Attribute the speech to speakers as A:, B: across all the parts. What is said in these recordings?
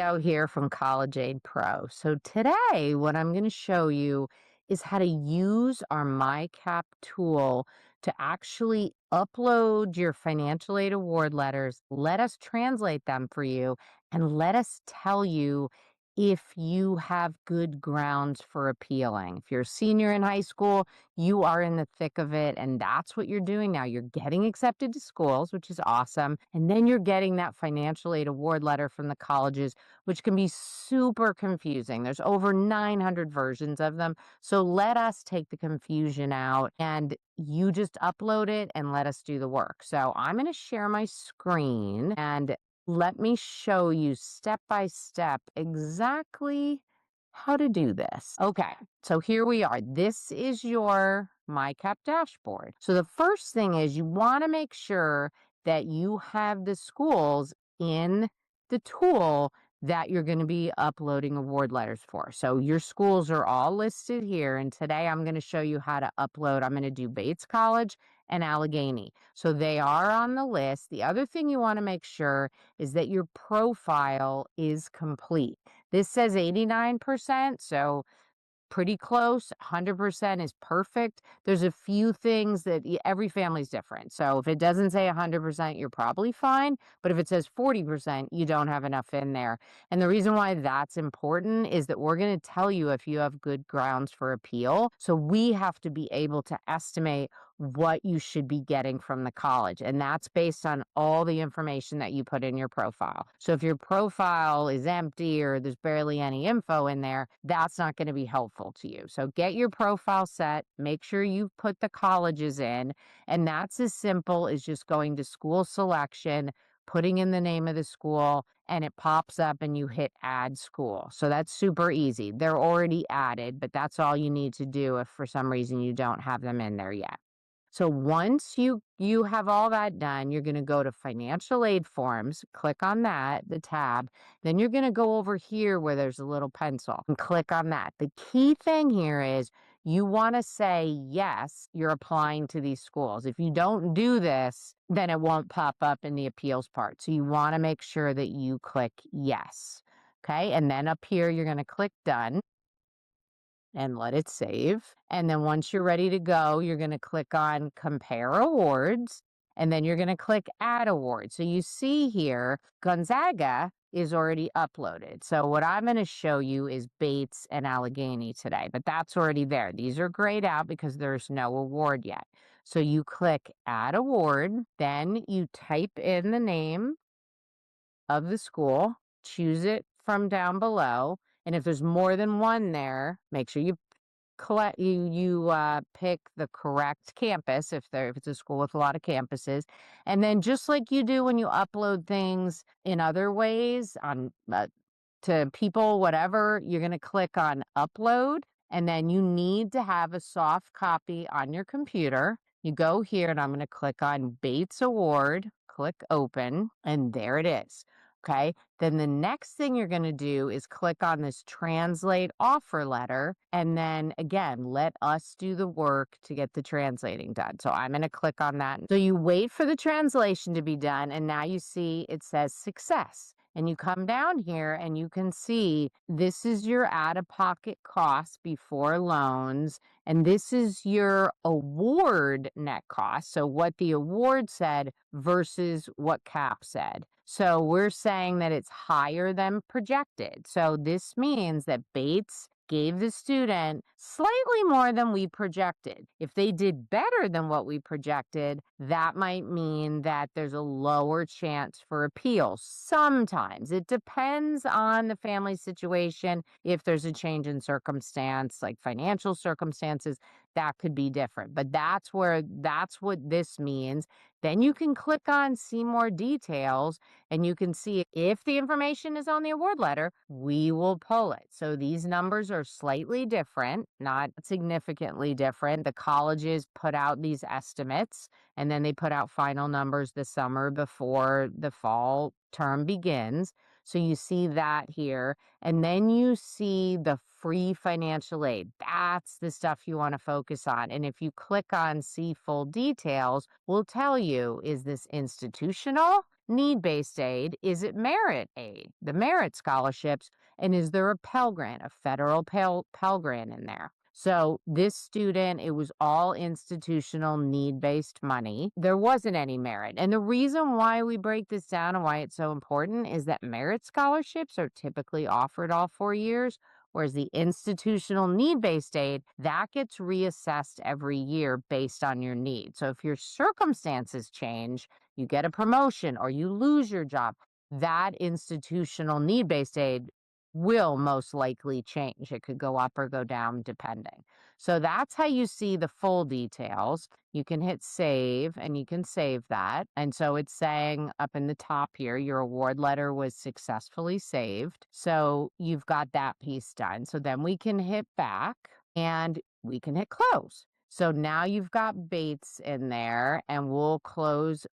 A: Leo here from College Aid Pro. So today, what I'm going to show you is how to use our MyCap tool to actually upload your financial aid award letters. Let us translate them for you and let us tell you if you have good grounds for appealing. If you're a senior in high school, you are in the thick of it, and that's what you're doing now. You're getting accepted to schools, which is awesome, and then you're getting that financial aid award letter from the colleges, which can be super confusing. There's over 900 versions of them, so let us take the confusion out, and you just upload it and let us do the work. So I'm going to share my screen, and let me show you step by step exactly how to do this. Okay, so here we are. This is your MyCap dashboard. So the first thing is you want to make sure that you have the schools in the tool that you're going to be uploading award letters for. So your schools are all listed here, and today I'm going to show you how to upload. I'm going to do Bates College and Allegheny. So they are on the list. The other thing you want to make sure is that your profile is complete. This says 89%, so pretty close. 100% is perfect. There's a few things that every family's different. So if it doesn't say 100%, you're probably fine. But if it says 40%, you don't have enough in there. And the reason why that's important is that we're going to tell you if you have good grounds for appeal. So we have to be able to estimate what you should be getting from the college. And that's based on all the information that you put in your profile. So if your profile is empty or there's barely any info in there, that's not going to be helpful to you. So get your profile set, make sure you put the colleges in, and that's as simple as just going to school selection, putting in the name of the school, and it pops up and you hit add school. So that's super easy. They're already added, but that's all you need to do if for some reason you don't have them in there yet. So once you have all that done, you're going to go to financial aid forms, click on that, the tab. Then you're going to go over here where there's a little pencil and click on that. The key thing here is you want to say, yes, you're applying to these schools. If you don't do this, then it won't pop up in the appeals part. So you want to make sure that you click yes. Okay. And then up here, you're going to click done and let it save. And then once you're ready to go, you're going to click on compare awards, and then you're going to click add award. So you see here, Gonzaga is already uploaded. So what I'm going to show you is Bates and Allegheny today, but that's already there. These are grayed out because there's no award yet. So you click add award, then you type in the name of the school, choose it from down below. And if there's more than one there, make sure you pick the correct campus if it's a school with a lot of campuses. And then just like you do when you upload things in other ways on to people, whatever, you're going to click on upload, and then you need to have a soft copy on your computer. You go here, and I'm going to click on Bates Award, click open, and there it is. Okay. Then the next thing you're going to do is click on this translate offer letter. And then again, let us do the work to get the translating done. So I'm going to click on that. So you wait for the translation to be done. And now you see it says success. And you come down here and you can see this is your out-of-pocket costs before loans. And this is your award net cost. So what the award said versus what CAP said. So we're saying that it's higher than projected. So this means that Bates gave the student slightly more than we projected. If they did better than what we projected, that might mean that there's a lower chance for appeal. Sometimes it depends on the family situation. If there's a change in circumstance, like financial circumstances, that could be different. But that's what this means. Then you can click on see more details, and you can see if the information is on the award letter, we will pull it. So these numbers are slightly different, not significantly different. The colleges put out these estimates, and then they put out final numbers the summer before the fall term begins. So you see that here. And then you see the free financial aid. That's the stuff you want to focus on. And if you click on see full details, we'll tell you, is this institutional? need-based aid? Is it merit aid, the merit scholarships? And is there a Pell Grant, a federal Pell Grant in there? So this student, it was all institutional need-based money. There wasn't any merit. And the reason why we break this down and why it's so important is that merit scholarships are typically offered all 4 years, whereas the institutional need-based aid, that gets reassessed every year based on your need. So if your circumstances change, you get a promotion or you lose your job, that institutional need-based aid will most likely change. It could go up or go down depending. So that's how you see the full details. You can hit save and you can save that. And so it's saying up in the top here, your award letter was successfully saved. So you've got that piece done. So then we can hit back and we can hit close. So now you've got Bates in there, and we'll close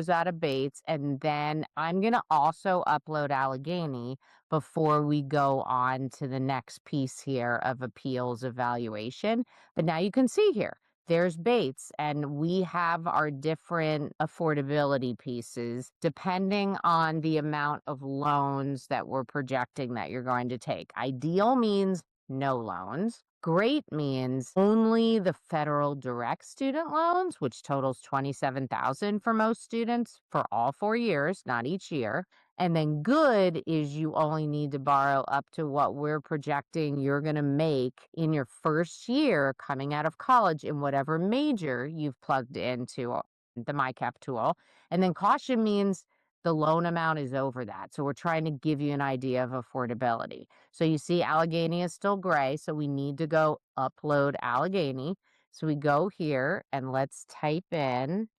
A: out of Bates, and then I'm going to also upload Allegheny before we go on to the next piece here of appeals evaluation. But now you can see here, there's Bates, and we have our different affordability pieces depending on the amount of loans that we're projecting that you're going to take. Ideal means no loans. Great means only the federal direct student loans, which totals $27,000 for most students for all 4 years, not each year. And then good is you only need to borrow up to what we're projecting you're going to make in your first year coming out of college in whatever major you've plugged into the MyCap tool. And then caution means the loan amount is over that. So we're trying to give you an idea of affordability. So you see Allegheny is still gray, so we need to go upload Allegheny. So we go here and let's type in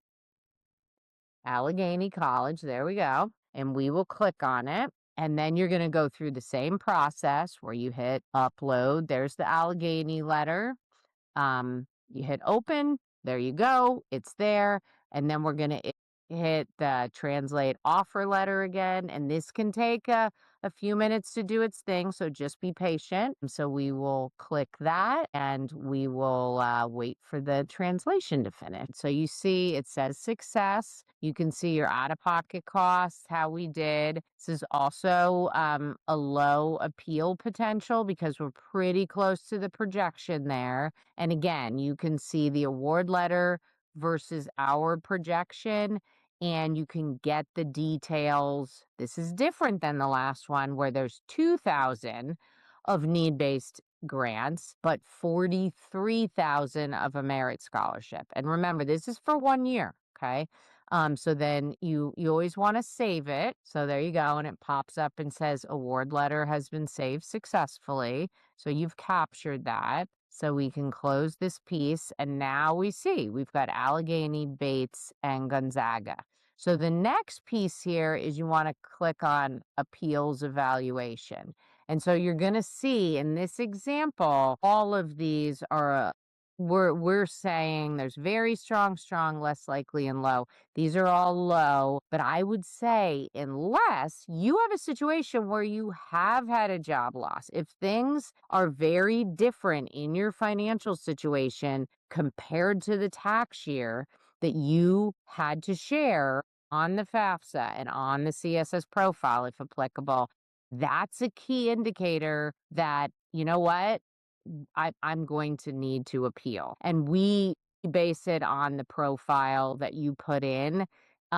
A: Allegheny College. There we go. And we will click on it. And then you're going to go through the same process where you hit upload. There's the Allegheny letter. You hit open. There you go. It's there. And then we're going to hit the translate offer letter again. And this can take a few minutes to do its thing. So just be patient. So we will click that and we will wait for the translation to finish. So you see it says success. You can see your out-of-pocket costs, how we did. This is also a low appeal potential because we're pretty close to the projection there. And again, you can see the award letter versus our projection, and you can get the details. This is different than the last one where there's 2,000 of need-based grants, but 43,000 of a merit scholarship. And remember, this is for 1 year, okay? So then you always want to save it. So there you go. And it pops up and says award letter has been saved successfully. So you've captured that. So we can close this piece. And now we see we've got Allegheny, Bates, and Gonzaga. So the next piece here is you want to click on appeals evaluation. And so you're going to see in this example, all of these are we're saying there's very strong, less likely, and low. These are all low, but I would say unless you have a situation where you have had a job loss, if things are very different in your financial situation compared to the tax year that you had to share on the FAFSA and on the CSS profile, if applicable, that's a key indicator that, you know what? I'm going to need to appeal. And we base it on the profile that you put in.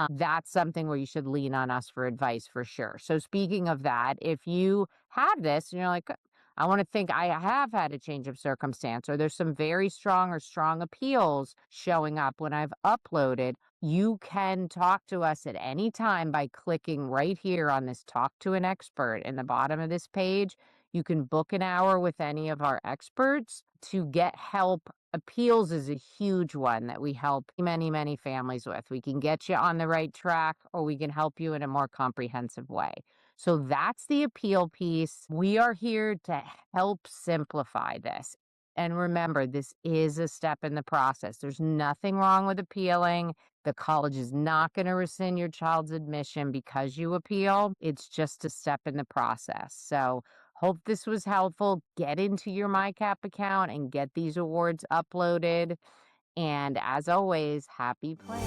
A: That's something where you should lean on us for advice for sure. So speaking of that, if you have this and you're like, I want to think I have had a change of circumstance, or there's some very strong or strong appeals showing up when I've uploaded, you can talk to us at any time by clicking right here on this talk to an expert in the bottom of this page. You can book an hour with any of our experts to get help. Appeals is a huge one that we help many, many families with. We can get you on the right track, or we can help you in a more comprehensive way. So that's the appeal piece. We are here to help simplify this. And remember, this is a step in the process. There's nothing wrong with appealing. The college is not going to rescind your child's admission because you appeal. It's just a step in the process. So hope this was helpful. Get into your MyCap account and get these awards uploaded. And as always, happy playing.